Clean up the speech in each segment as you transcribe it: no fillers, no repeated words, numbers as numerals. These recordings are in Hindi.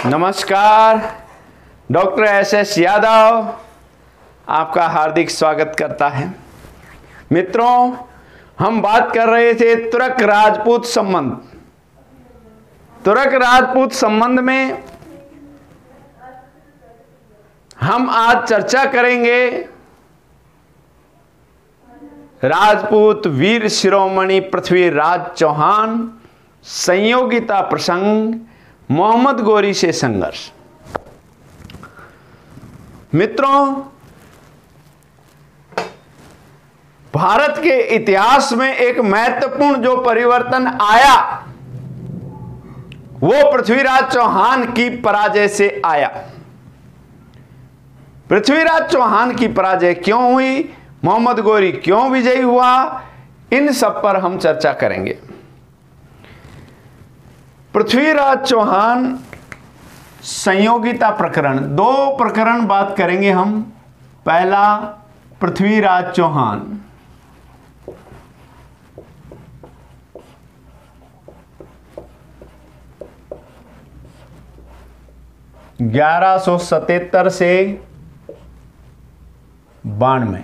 नमस्कार, डॉक्टर एस यादव आपका हार्दिक स्वागत करता है। मित्रों, हम बात कर रहे थे तुर्क राजपूत संबंध। तुर्क राजपूत संबंध में हम आज चर्चा करेंगे राजपूत वीर शिरोमणि पृथ्वीराज चौहान संयोगिता प्रसंग मोहम्मद गोरी से संघर्ष। मित्रों, भारत के इतिहास में एक महत्वपूर्ण जो परिवर्तन आया वो पृथ्वीराज चौहान की पराजय से आया। पृथ्वीराज चौहान की पराजय क्यों हुई, मोहम्मद गोरी क्यों विजयी हुआ, इन सब पर हम चर्चा करेंगे। पृथ्वीराज चौहान संयोगिता प्रकरण, दो प्रकरण बात करेंगे हम। पहला, पृथ्वीराज चौहान। ग्यारह सौ 77 से 92।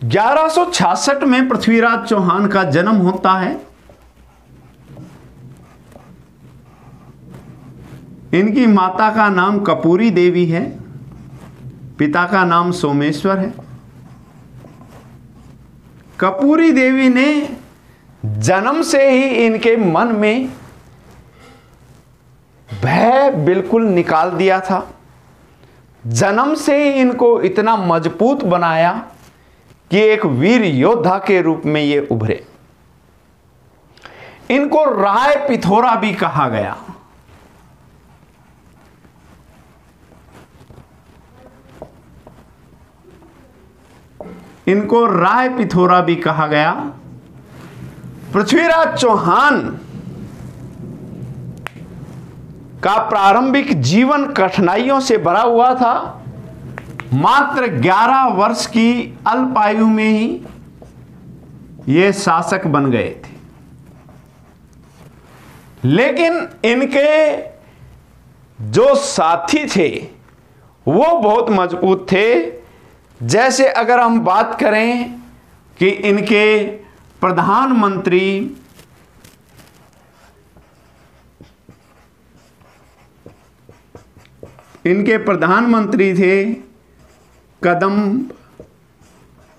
1166 में पृथ्वीराज चौहान का जन्म होता है। इनकी माता का नाम कपूरी देवी है, पिता का नाम सोमेश्वर है। कपूरी देवी ने जन्म से ही इनके मन में भय बिल्कुल निकाल दिया था। जन्म से ही इनको इतना मजबूत बनाया कि एक वीर योद्धा के रूप में ये उभरे। इनको राय पिथोरा भी कहा गया। इनको राय पिथोरा भी कहा गया। पृथ्वीराज चौहान का प्रारंभिक जीवन कठिनाइयों से भरा हुआ था। मात्र 11 वर्ष की अल्पायु में ही ये शासक बन गए थे, लेकिन इनके जो साथी थे वो बहुत मजबूत थे। जैसे अगर हम बात करें कि इनके प्रधानमंत्री थे कदम्ब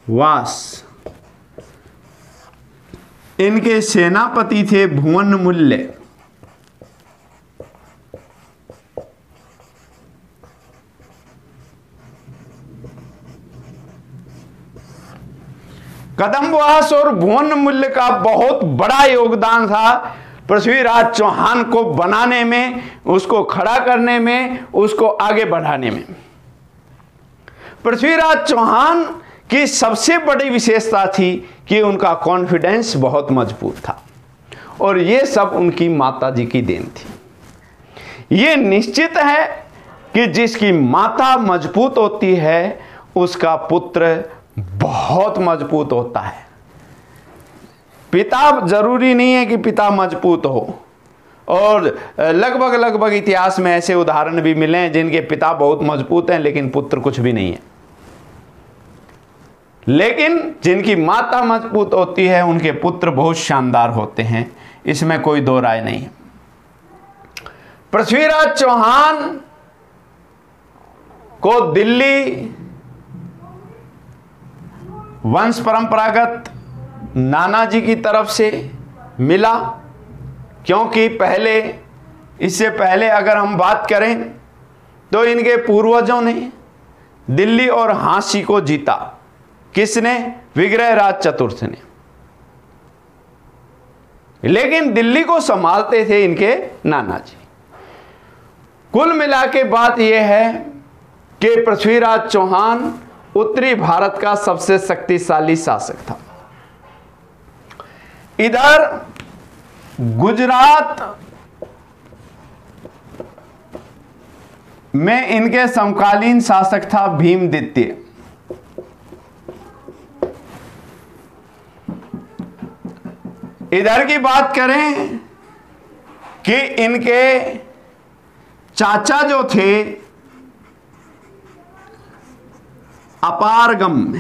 वास। इनके सेनापति थे भुवनमुल्य। कदम्बवास और भुवनमुल्य का बहुत बड़ा योगदान था पृथ्वीराज चौहान को बनाने में, उसको खड़ा करने में, उसको आगे बढ़ाने में। पृथ्वीराज चौहान की सबसे बड़ी विशेषता थी कि उनका कॉन्फिडेंस बहुत मजबूत था, और ये सब उनकी माता जी की देन थी। ये निश्चित है कि जिसकी माता मजबूत होती है उसका पुत्र बहुत मजबूत होता है। पिता जरूरी नहीं है कि पिता मजबूत हो, और लगभग इतिहास में ऐसे उदाहरण भी मिले हैं जिनके पिता बहुत मजबूत हैं लेकिन पुत्र कुछ भी नहीं है। लेकिन जिनकी माता मजबूत होती है उनके पुत्र बहुत शानदार होते हैं, इसमें कोई दो राय नहीं है। पृथ्वीराज चौहान को दिल्ली वंश परंपरागत नानाजी की तरफ से मिला, क्योंकि इससे पहले अगर हम बात करें तो इनके पूर्वजों ने दिल्ली और झांसी को जीता। किसने? विग्रहराज चतुर्थ ने। लेकिन दिल्ली को संभालते थे इनके नानाजी। कुल मिला के बात यह है कि पृथ्वीराज चौहान उत्तरी भारत का सबसे शक्तिशाली शासक था। इधर गुजरात में इनके समकालीन शासक था भीम द्वितीय। इधर की बात करें कि इनके चाचा जो थे अपारगम,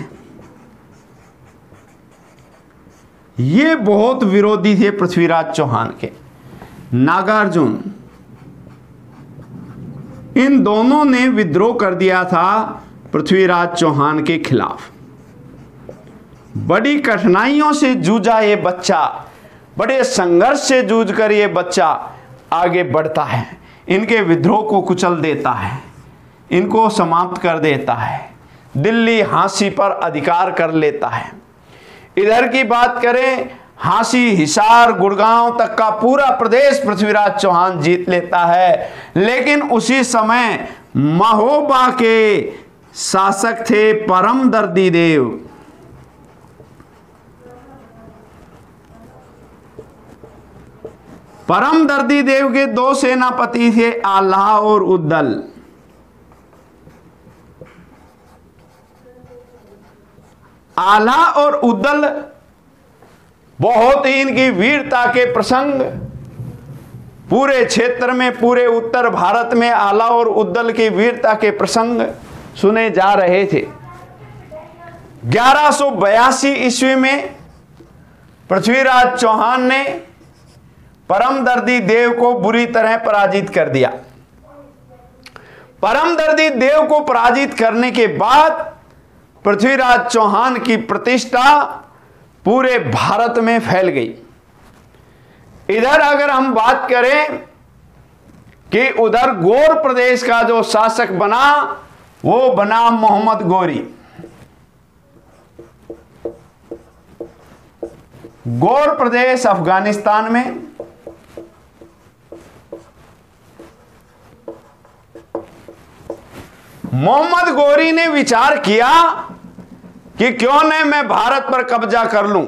ये बहुत विरोधी थे पृथ्वीराज चौहान के। नागार्जुन, इन दोनों ने विद्रोह कर दिया था पृथ्वीराज चौहान के खिलाफ। बड़ी कठिनाइयों से जूझा ये बच्चा, बड़े संघर्ष से जूझ कर ये बच्चा आगे बढ़ता है, इनके विद्रोह को कुचल देता है, इनको समाप्त कर देता है, दिल्ली हाँसी पर अधिकार कर लेता है। इधर की बात करें, हाँसी, हिसार, गुड़गांव तक का पूरा प्रदेश पृथ्वीराज चौहान जीत लेता है। लेकिन उसी समय महोबा के शासक थे परम दर्दी देव। परम दर्दी देव के दो सेनापति थे, आल्हा और उद्दल। आल्हा और उद्दल बहुत ही इनकी वीरता के प्रसंग पूरे क्षेत्र में, पूरे उत्तर भारत में आल्हा और उद्दल की वीरता के प्रसंग सुने जा रहे थे। 1182 ईस्वी में पृथ्वीराज चौहान ने परम दर्दी देव को बुरी तरह पराजित कर दिया। परम दर्दी देव को पराजित करने के बाद पृथ्वीराज चौहान की प्रतिष्ठा पूरे भारत में फैल गई। इधर अगर हम बात करें कि उधर गौर प्रदेश का जो शासक बना वो बना मोहम्मद गौरी। गौर प्रदेश अफगानिस्तान में, मोहम्मद गौरी ने विचार किया कि क्यों न मैं भारत पर कब्जा कर लूं,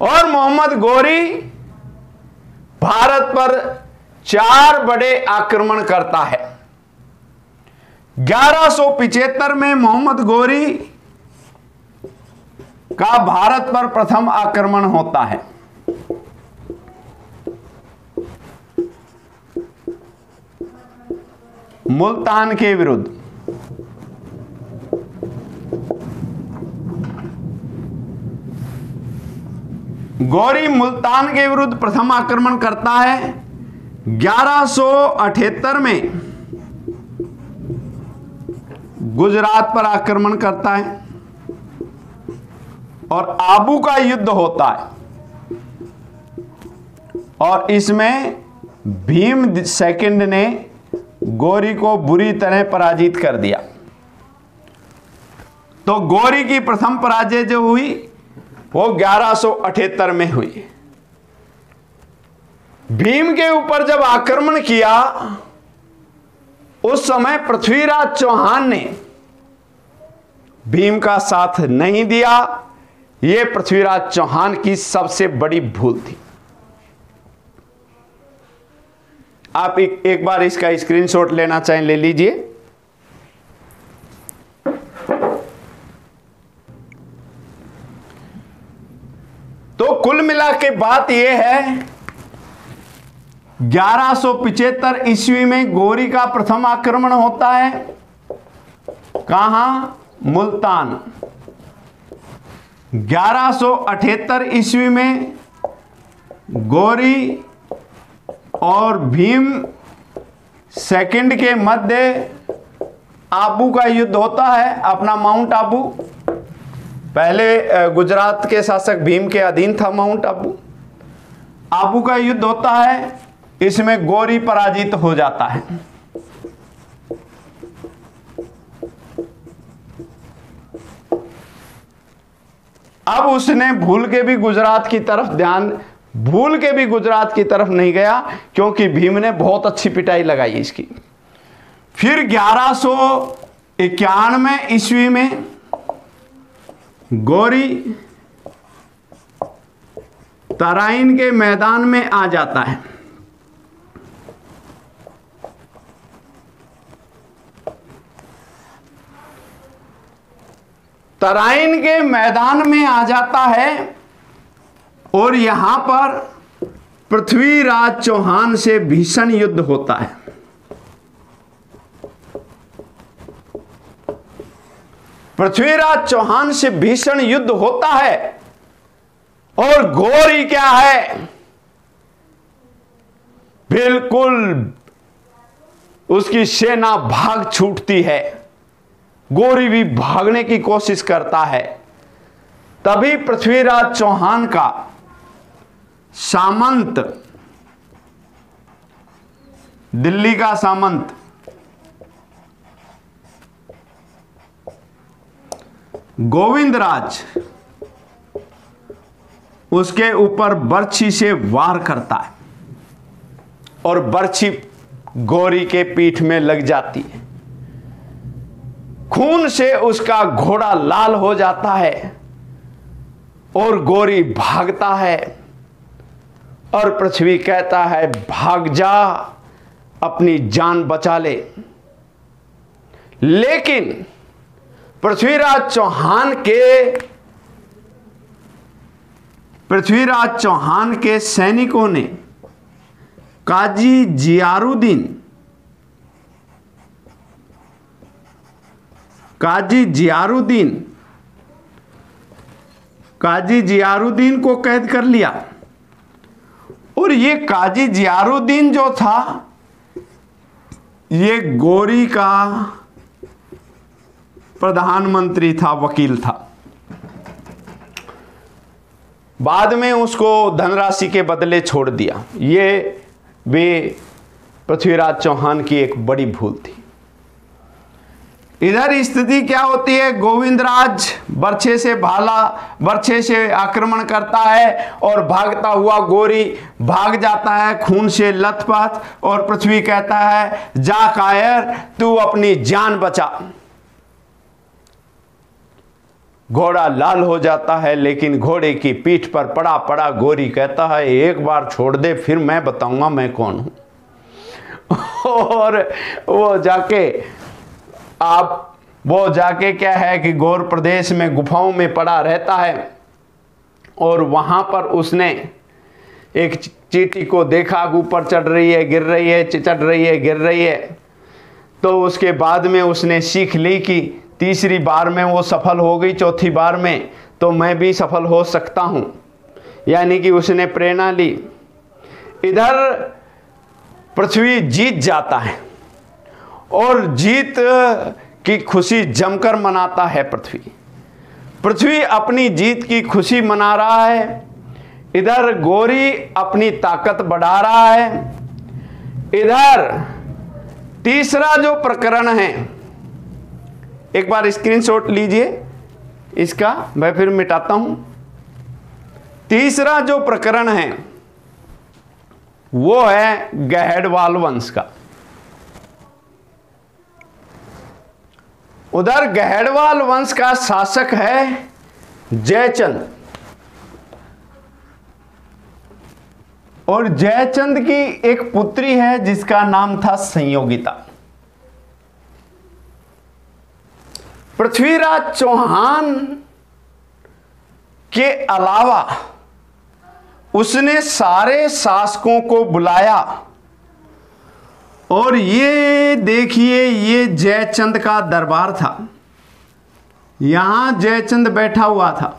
और मोहम्मद गौरी भारत पर 4 बड़े आक्रमण करता है। 1175 में मोहम्मद गौरी का भारत पर प्रथम आक्रमण होता है। मुल्तान के विरुद्ध। गौरी मुल्तान के विरुद्ध प्रथम आक्रमण करता है। 1178 में गुजरात पर आक्रमण करता है और आबू का युद्ध होता है, और इसमें भीम सेकंड ने गौरी को बुरी तरह पराजित कर दिया। तो गौरी की प्रथम पराजय जो हुई वो 1178 में हुई। भीम के ऊपर जब आक्रमण किया उस समय पृथ्वीराज चौहान ने भीम का साथ नहीं दिया। यह पृथ्वीराज चौहान की सबसे बड़ी भूल थी। आप एक बार इसका स्क्रीनशॉट लेना चाहें ले लीजिए। तो कुल मिला के बात यह है, 1175 ईस्वी में गौरी का प्रथम आक्रमण होता है। कहां? मुल्तान। 1178 ईस्वी में गौरी और भीम सेकंड के मध्य आबू का युद्ध होता है, अपना माउंट आबू। पहले गुजरात के शासक भीम के अधीन था माउंट आबू। आबू का युद्ध होता है, इसमें गौरी पराजित हो जाता है। अब उसने भूल के भी गुजरात की तरफ नहीं गया, क्योंकि भीम ने बहुत अच्छी पिटाई लगाई इसकी। फिर 1191 ईस्वी में गौरी तराइन के मैदान में आ जाता है। तराइन के मैदान में आ जाता है और यहां पर पृथ्वीराज चौहान से भीषण युद्ध होता है। पृथ्वीराज चौहान से भीषण युद्ध होता है और गौरी क्या है, बिल्कुल उसकी सेना भाग छूटती है। गौरी भी भागने की कोशिश करता है। तभी पृथ्वीराज चौहान का सामंत, दिल्ली का सामंत गोविंदराज उसके ऊपर बर्छी से वार करता है और बर्छी गौरी के पीठ में लग जाती है। खून से उसका घोड़ा लाल हो जाता है और गौरी भागता है और पृथ्वी कहता है भाग जा, अपनी जान बचा ले। लेकिन पृथ्वीराज चौहान के सैनिकों ने काजी जियारुद्दीन को कैद कर लिया। और ये काजी जियारुद्दीन जो था, ये गौरी का प्रधानमंत्री था, वकील था। बाद में उसको धनराशि के बदले छोड़ दिया। ये भी पृथ्वीराज चौहान की एक बड़ी भूल थी। इधर स्थिति क्या होती है, गोविंदराज बर्छे से आक्रमण करता है और भागता हुआ गौरी भाग जाता है खून से लथपथ। और पृथ्वी कहता है जा कायर, तू अपनी जान बचा। घोड़ा लाल हो जाता है, लेकिन घोड़े की पीठ पर पड़ा पड़ा गौरी कहता है एक बार छोड़ दे, फिर मैं बताऊंगा मैं कौन हूं। और वो जाके क्या है कि गौर प्रदेश में गुफाओं में पड़ा रहता है। और वहां पर उसने एक चींटी को देखा, ऊपर चढ़ रही है, गिर रही है, चढ़ रही है, गिर रही है। तो उसके बाद में उसने सीख ली कि तीसरी बार में वो सफल हो गई, चौथी बार में तो मैं भी सफल हो सकता हूं। यानी कि उसने प्रेरणा ली। इधर पृथ्वी जीत जाता है और जीत की खुशी जमकर मनाता है। पृथ्वी अपनी जीत की खुशी मना रहा है। इधर गौरी अपनी ताकत बढ़ा रहा है। इधर तीसरा जो प्रकरण है, एक बार स्क्रीनशॉट लीजिए इसका, मैं फिर मिटाता हूं। तीसरा जो प्रकरण है वो है गहड़वाल वंश का। उधर गहड़वाल वंश का शासक है जयचंद। और जयचंद की एक पुत्री है जिसका नाम था संयोगिता। पृथ्वीराज चौहान के अलावा उसने सारे शासकों को बुलाया। और ये देखिए, ये जयचंद का दरबार था। यहां जयचंद बैठा हुआ था।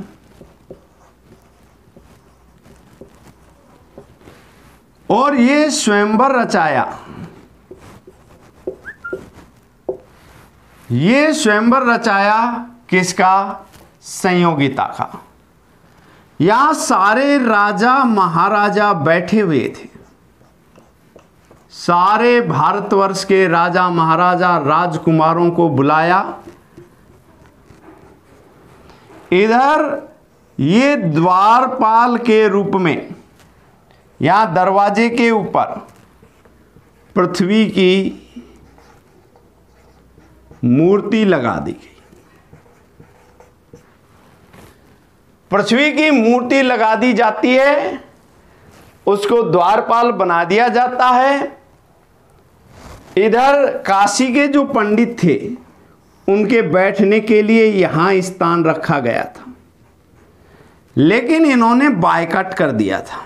और ये स्वयंवर रचाया। ये स्वयंवर रचाया किसका? संयोगिता का। यहां सारे राजा महाराजा बैठे हुए थे। सारे भारतवर्ष के राजा महाराजा राजकुमारों को बुलाया। इधर ये द्वारपाल के रूप में यहां दरवाजे के ऊपर पृथ्वी की मूर्ति लगा दी गई। पृथ्वी की मूर्ति लगा दी जाती है, उसको द्वारपाल बना दिया जाता है। इधर काशी के जो पंडित थे उनके बैठने के लिए यहां स्थान रखा गया था। लेकिन इन्होंने बायकॉट कर दिया था।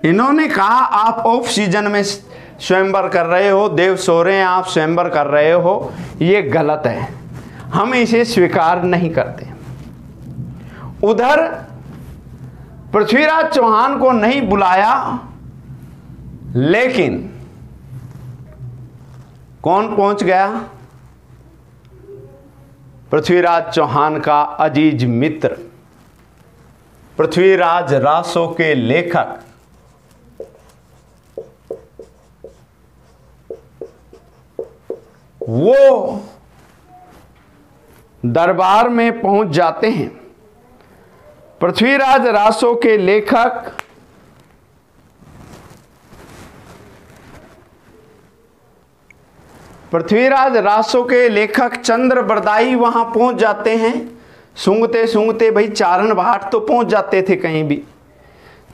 इन्होंने कहा आप ऑफ सीजन में स्वयंवर कर रहे हो, देव सो रहे हैं, आप स्वयंवर कर रहे हो, ये गलत है, हम इसे स्वीकार नहीं करते। उधर पृथ्वीराज चौहान को नहीं बुलाया, लेकिन कौन पहुंच गया? पृथ्वीराज चौहान का अजीज मित्र, पृथ्वीराज रासो के लेखक वो दरबार में पहुंच जाते हैं। पृथ्वीराज रासो के लेखक चंद्र बरदाई वहां पहुंच जाते हैं। सूंघते सूंघते, भाई चारण भाट तो पहुंच जाते थे कहीं भी,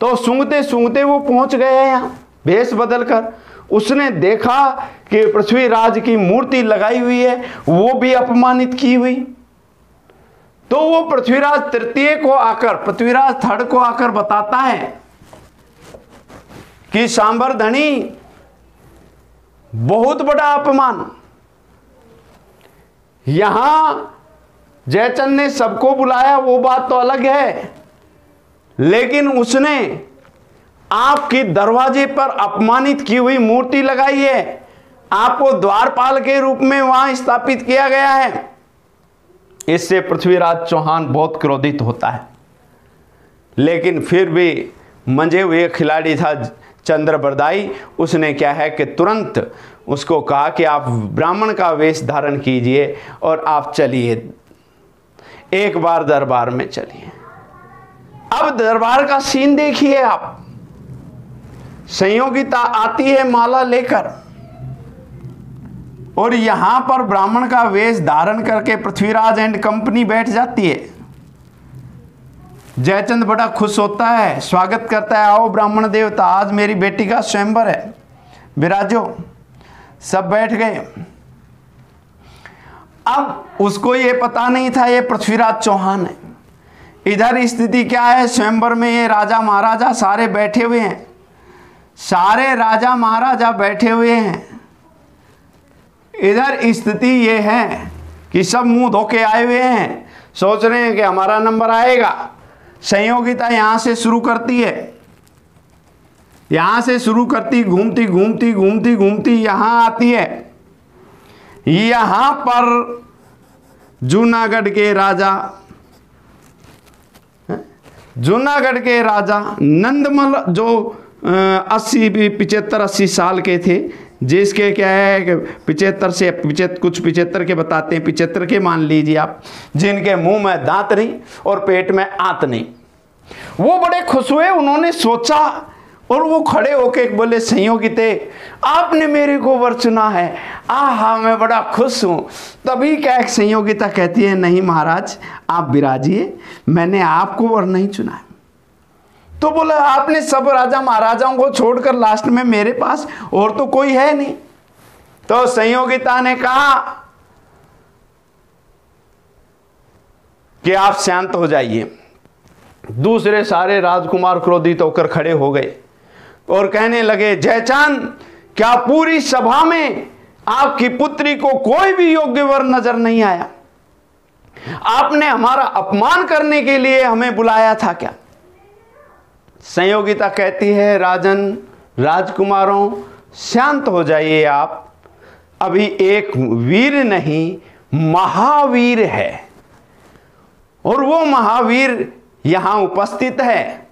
तो सूंघते सूंघते वो पहुंच गए हैं यहां भेष बदलकर। उसने देखा कि पृथ्वीराज की मूर्ति लगाई हुई है, वो भी अपमानित की हुई। तो वो पृथ्वीराज तृतीय को आकर, पृथ्वीराज थर्ड को आकर बताता है कि सांबर धनी, बहुत बड़ा अपमान। यहां जयचंद ने सबको बुलाया, वो बात तो अलग है, लेकिन उसने आपकी दरवाजे पर अपमानित की हुई मूर्ति लगाई है, आपको द्वारपाल के रूप में वहां स्थापित किया गया है। इससे पृथ्वीराज चौहान बहुत क्रोधित होता है, लेकिन फिर भी मंझे हुए खिलाड़ी था चंद्र बरदाई। उसने क्या है कि तुरंत उसको कहा कि आप ब्राह्मण का वेश धारण कीजिए और आप चलिए, एक बार दरबार में चलिए। अब दरबार का सीन देखिए आप। संयोगिता आती है माला लेकर, और यहां पर ब्राह्मण का वेश धारण करके पृथ्वीराज एंड कंपनी बैठ जाती है। जयचंद बड़ा खुश होता है, स्वागत करता है, आओ ब्राह्मण देवता, आज मेरी बेटी का स्वयंवर है, विराजो। सब बैठ गए। अब उसको ये पता नहीं था ये पृथ्वीराज चौहान है। इधर स्थिति क्या है, स्वयंवर में ये राजा महाराजा सारे बैठे हुए हैं, सारे राजा महाराजा बैठे हुए हैं। इधर स्थिति ये है कि सब मुंह धोके आए हुए हैं, सोच रहे हैं कि हमारा नंबर आएगा। संयोगिता यहां से शुरू करती है, यहां से शुरू करती, घूमती घूमती घूमती घूमती यहां आती है। यहां पर जूनागढ़ के राजा नंदमल, जो 75-80 साल के थे, जिसके क्या है कि 75 से कुछ 75 के बताते हैं, 75 के मान लीजिए आप, जिनके मुंह में दांत नहीं और पेट में आंत नहीं। वो बड़े खुश हुए, उन्होंने सोचा और वो खड़े होके बोले, संयोगिते आपने मेरे को वर चुना है, आहा मैं बड़ा खुश हूं। तभी क्या एक संयोगिता कहती है, नहीं महाराज आप विराजिए, मैंने आपको वर नहीं चुना है। तो बोला आपने सब राजा महाराजाओं को छोड़कर लास्ट में मेरे पास, और तो कोई है नहीं। तो संयोगिता ने कहा कि आप शांत हो जाइए। दूसरे सारे राजकुमार क्रोधित होकर खड़े हो गए और कहने लगे, जयचंद क्या पूरी सभा में आपकी पुत्री को कोई भी योग्य वर नजर नहीं आया? आपने हमारा अपमान करने के लिए हमें बुलाया था क्या? संयोगिता कहती है, राजन राजकुमारों शांत हो जाइए आप, अभी एक वीर नहीं महावीर है, और वो महावीर यहां उपस्थित है,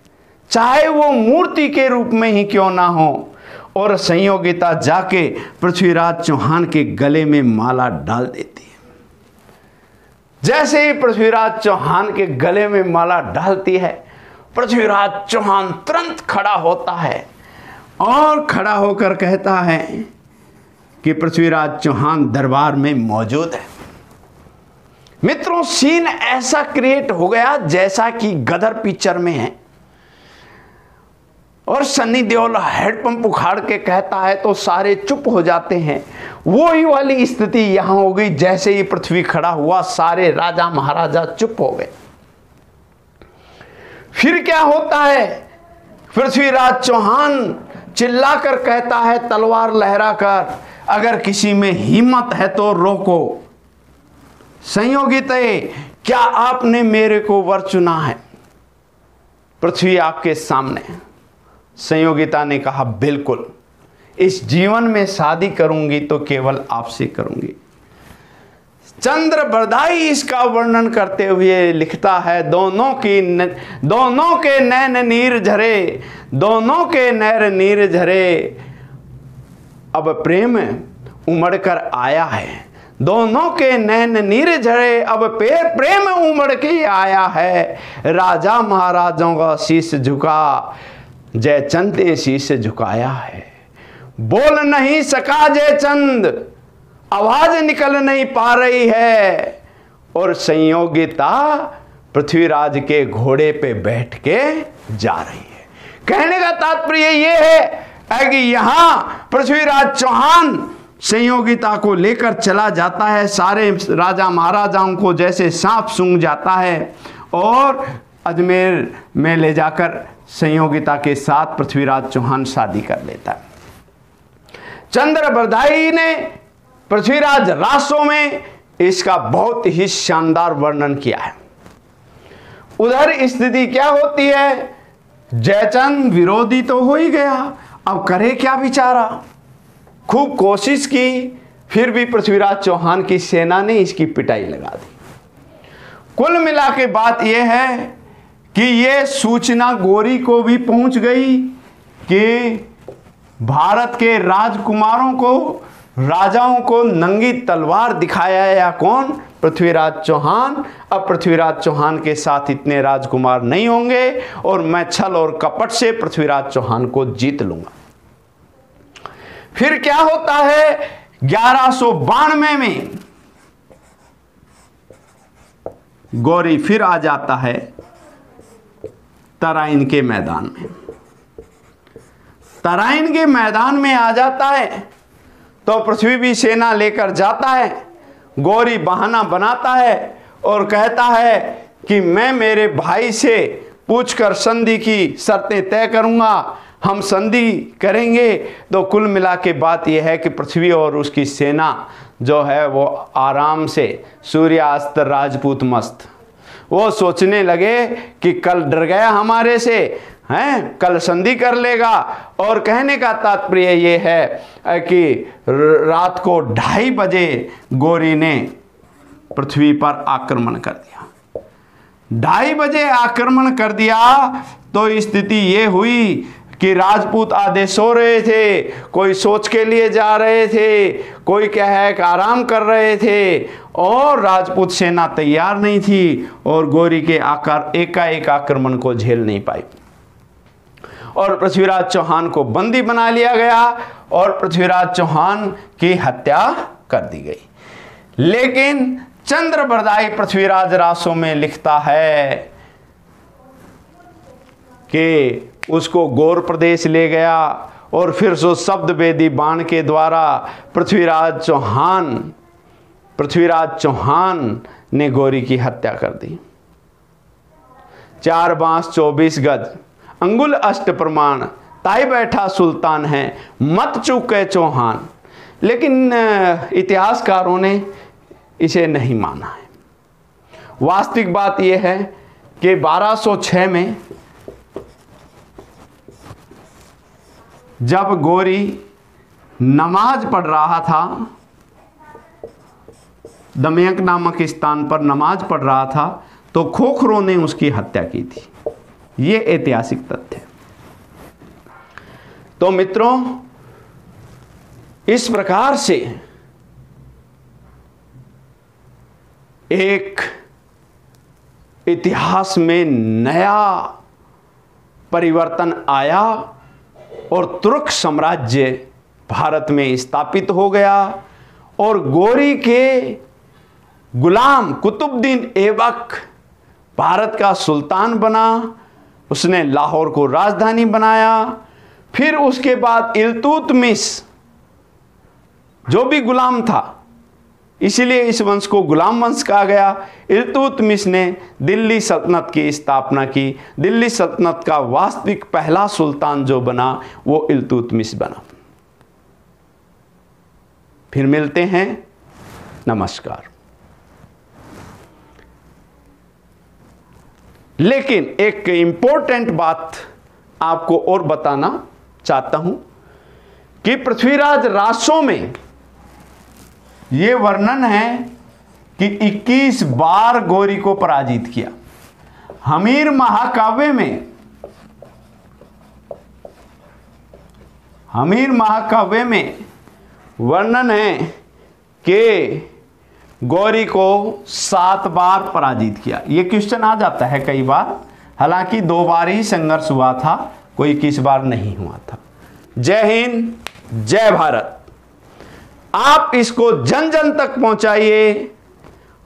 चाहे वो मूर्ति के रूप में ही क्यों ना हो। और संयोगिता जाके पृथ्वीराज चौहान के गले में माला डाल देती है। जैसे ही पृथ्वीराज चौहान के गले में माला डालती है, पृथ्वीराज चौहान तुरंत खड़ा होता है और खड़ा होकर कहता है कि पृथ्वीराज चौहान दरबार में मौजूद है। मित्रों, सीन ऐसा क्रिएट हो गया जैसा कि गदर पिक्चर में है। और सनी देओल हेडपंप उखाड़ के कहता है तो सारे चुप हो जाते हैं। वो ही वाली स्थिति यहां हो गई। जैसे ही पृथ्वी खड़ा हुआ सारे राजा महाराजा चुप हो गए। फिर क्या होता है? पृथ्वीराज चौहान चिल्लाकर कहता है तलवार लहराकर, अगर किसी में हिम्मत है तो रोको। संयोगिते, क्या आपने मेरे को वर चुना है? पृथ्वी आपके सामने। संयोगिता ने कहा बिल्कुल, इस जीवन में शादी करूंगी तो केवल आपसे करूंगी। चंद्रबरदाई इसका वर्णन करते हुए लिखता है, दोनों के नैन नीर झरे, दोनों के नैर नीर झरे, अब प्रेम उमड़ कर आया है। दोनों के नैन नीर झरे, अब प्रेम उमड़ के आया है। राजा महाराजों का शीश झुका, जयचंद ने शीश झुकाया है। बोल नहीं सका जयचंद, आवाज निकल नहीं पा रही है, और संयोगिता पृथ्वीराज के घोड़े पे बैठ के जा रही है। कहने का तात्पर्य ये है कि यहां पृथ्वीराज चौहान संयोगिता को लेकर चला जाता है, सारे राजा महाराजाओं को जैसे सांप सूंघ जाता है, और अजमेर में ले जाकर संयोगिता के साथ पृथ्वीराज चौहान शादी कर लेता है। चंद्रबरदाई ने पृथ्वीराज रासो में इसका बहुत ही शानदार वर्णन किया है। उधर स्थिति क्या होती है? जयचंद विरोधी तो हो ही गया, अब करे क्या बेचारा। खूब कोशिश की, फिर भी पृथ्वीराज चौहान की सेना ने इसकी पिटाई लगा दी। कुल मिला के बात यह है कि यह सूचना गौरी को भी पहुंच गई कि भारत के राजकुमारों को, राजाओं को नंगी तलवार दिखाया या कौन? पृथ्वीराज चौहान। अब पृथ्वीराज चौहान के साथ इतने राजकुमार नहीं होंगे और मैं छल और कपट से पृथ्वीराज चौहान को जीत लूंगा। फिर क्या होता है? 1192 में गौरी फिर आ जाता है तराइन के मैदान में। तराइन के मैदान में आ जाता है तो पृथ्वी भी सेना लेकर जाता है। गौरी बहाना बनाता है और कहता है कि मैं मेरे भाई से पूछकर संधि की शर्तें तय करूंगा, हम संधि करेंगे। तो कुल मिला के बात यह है कि पृथ्वी और उसकी सेना जो है वो आराम से सूर्यास्त राजपूत मस्त, वो सोचने लगे कि कल डर गया हमारे से, हैं, कल संधि कर लेगा। और कहने का तात्पर्य ये है कि रात को 2:30 बजे गौरी ने पृथ्वी पर आक्रमण कर दिया। 2:30 बजे आक्रमण कर दिया तो स्थिति ये हुई कि राजपूत आधे सो रहे थे, कोई सोच के लिए जा रहे थे, कोई क्या है कि आराम कर रहे थे, और राजपूत सेना तैयार नहीं थी और गौरी के एकाएक आक्रमण को झेल नहीं पाई और पृथ्वीराज चौहान को बंदी बना लिया गया और पृथ्वीराज चौहान की हत्या कर दी गई। लेकिन चंद्रबरदाई पृथ्वीराज रासों में लिखता है कि उसको गौर प्रदेश ले गया और फिर सो शब्द वेदी बाण के द्वारा पृथ्वीराज चौहान ने गौरी की हत्या कर दी। 4 बांस 24 गज अंगुल अष्ट प्रमाण, ताई बैठा सुल्तान है, मत चूके चौहान। लेकिन इतिहासकारों ने इसे नहीं माना है। वास्तविक बात यह है कि 1206 में जब गौरी नमाज पढ़ रहा था, दमयंक नामक स्थान पर नमाज पढ़ रहा था, तो खोखरों ने उसकी हत्या की थी। ये ऐतिहासिक तथ्य है। तो मित्रों, इस प्रकार से एक इतिहास में नया परिवर्तन आया और तुर्क साम्राज्य भारत में स्थापित हो गया और गौरी के गुलाम कुतुबुद्दीन ऐबक भारत का सुल्तान बना। उसने लाहौर को राजधानी बनाया। फिर उसके बाद इल्तुतमिश जो भी गुलाम था, इसलिए इस वंश को गुलाम वंश कहा गया। इल्तुतमिश ने दिल्ली सल्तनत की स्थापना की। दिल्ली सल्तनत का वास्तविक पहला सुल्तान जो बना वो इल्तुतमिश बना। फिर मिलते हैं, नमस्कार। लेकिन एक इंपॉर्टेंट बात आपको और बताना चाहता हूं कि पृथ्वीराज रासो में यह वर्णन है कि 21 बार गौरी को पराजित किया। हमीर महाकाव्य में वर्णन है कि गौरी को 7 बार पराजित किया। यह क्वेश्चन आ जाता है कई बार, हालांकि 2 बार ही संघर्ष हुआ था, कोई 21 बार नहीं हुआ था। जय हिंद, जय भारत। आप इसको जन जन तक पहुंचाइए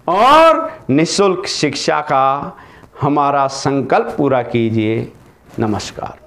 और निःशुल्क शिक्षा का हमारा संकल्प पूरा कीजिए। नमस्कार।